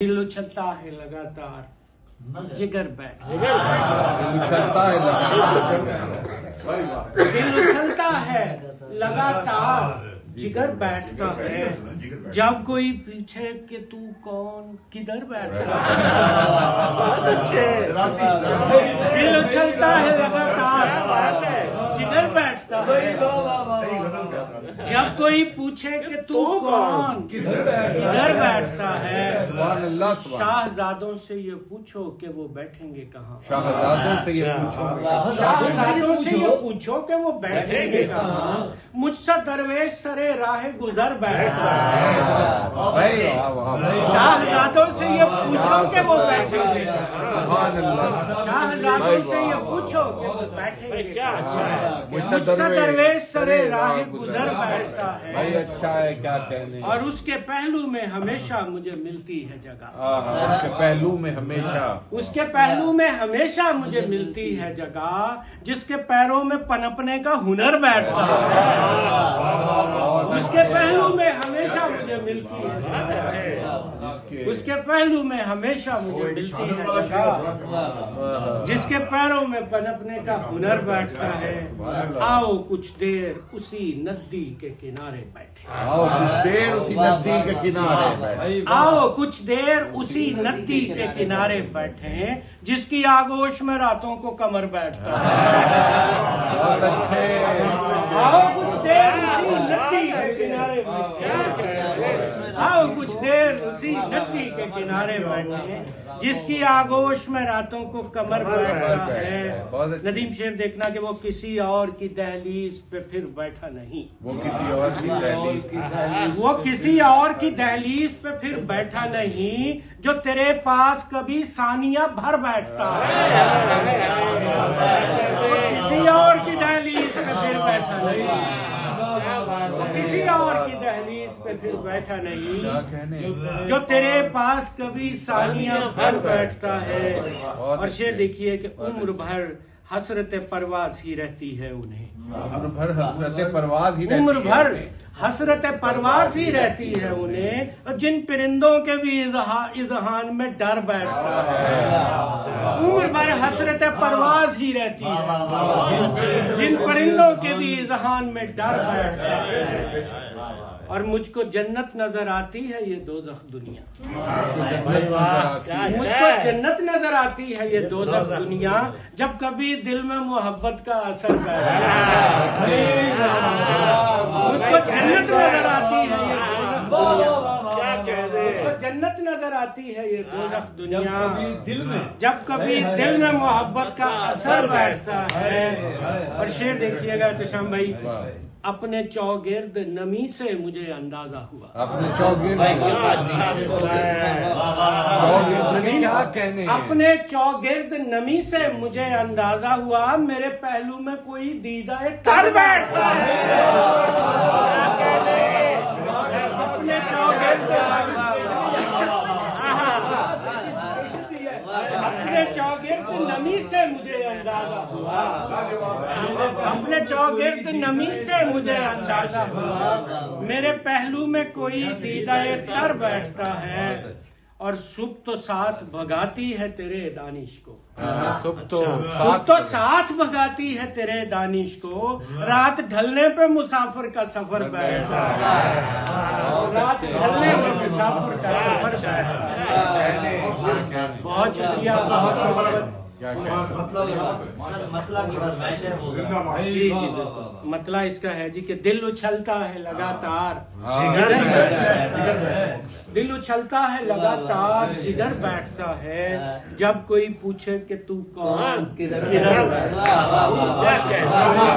दिल उछलता है लगातार, जिगर बैठ दिल उछलता है लगातार, जिगर बैठता है। जब कोई पूछे कि तू कौन किधर बैठता है, दिल उछलता है लगातार, जिगर बैठता है। जब कोई पूछे कि तू कौन किधर बैठता है, शाहजादों से ये पूछो कि वो बैठेंगे कहाँ। शाहजादों से ये पूछो कि वो बैठेंगे कहाँ। मुझसे दरवेश सरे राह गुजर बैठता है। शाहजादों से ये पूछो कि वो बैठेंगे कहाँ। शाहजादों से ये पूछो कि वो बैठेंगे क्या। मुझसे दरवेश सरे राह गुजर बैठता है। भाई अच्छा है, क्या कहने। और उसके पहलू में हमेशा मुझे मिलती है जगह। उसके पहलू में हमेशा, उसके पहलू में हमेशा मुझे मिलती है जगह। जिसके पैरों में पनपने का हुनर बैठता है, उसके पहलू में हमेशा मुझे मिलती है। उसके पहलू में हमेशा मुझे मिलती है जगह। जिसके पैरों में पनपने का हुनर बैठता है। आओ कुछ देर उसी नदी के किनारे बैठे। आओ कुछ देर उसी नदी के किनारे बैठे। आओ कुछ देर उसी नदी के किनारे बैठे, जिसकी आगोश में रातों को कमर बैठता है। बहुत अच्छे। आओ कुछ देर उसी नदी के किनारे बैठे। आओ कुछ देर उसी नदी के किनारे बैठे, जिसकी आगोश में रातों को कमर बैठता है। नदीम शेर देखना कि वो किसी और की दहलीज पे फिर बैठा नहीं। वो किसी और की दहलीज, वो किसी और की दहलीज पे फिर बैठा नहीं, जो तेरे पास कभी सानिया भर बैठता है। वो किसी और की दहलीज पे फिर बैठा नहीं। किसी और की दहलीज पे फिर बैठा नहीं, जो तेरे पास कभी सानिया भर बैठता है। और शेर देखिए कि उम्र भर हसरत परवाज ही रहती है उन्हें। उम्र भर हसरत परवाज ही रहती है। उम्र भर हसरत परवाज ही रहती है उन्हें, जिन परिंदों के भी इज़हान में डर बैठता है। उम्र भर हसरत परवाज ही रहती है, जिन परिंदों के भी इज़हान में डर बैठता है। और मुझको जन्नत नजर आती है ये दोज़ख दुनिया। मुझको जन्नत नजर आती है ये दोज़ख दुनिया, जब कभी दिल में मोहब्बत का असर बैठता है। मुझको जन्नत नजर आती है ये दोज़ख दुनिया। मुझको जन्नत नजर आती है ये दोज़ख दुनिया, जब कभी दिल में मोहब्बत का असर बैठता है। और शेर देखिएगा एहतशाम भाई, अपने चौगिर्द नमी से मुझे अंदाजा हुआ। अपने चौगिर्द, क्या कहने। अपने चौगिर्द नमी से मुझे अंदाजा हुआ, मेरे पहलू में कोई दीदा तर बैठता है। अपने चौगिर्द अपने चौगिर्द नमी से मुझे अंदाजा हुआ। अपने चौगिर्द नमी से मुझे अंदाजा हुआ, मेरे पहलू में कोई दीदाए तर बैठता है। और सुबह तो साथ भगाती है तेरे दानिश को। सुबह तो साथ भगाती है तेरे दानिश को, रात ढलने पे मुसाफिर का सफर बैठता है। रात ढलने पे मुसाफिर का सफर बैठता है। बहुत शुक्रिया, बहुत जी बिल्कुल। मतला इसका है जी कि दिल उछलता है लगातार, दिल उछलता है लगातार, जिगर बैठता है। जब कोई पूछे कि तू कौन किधर बैठता है।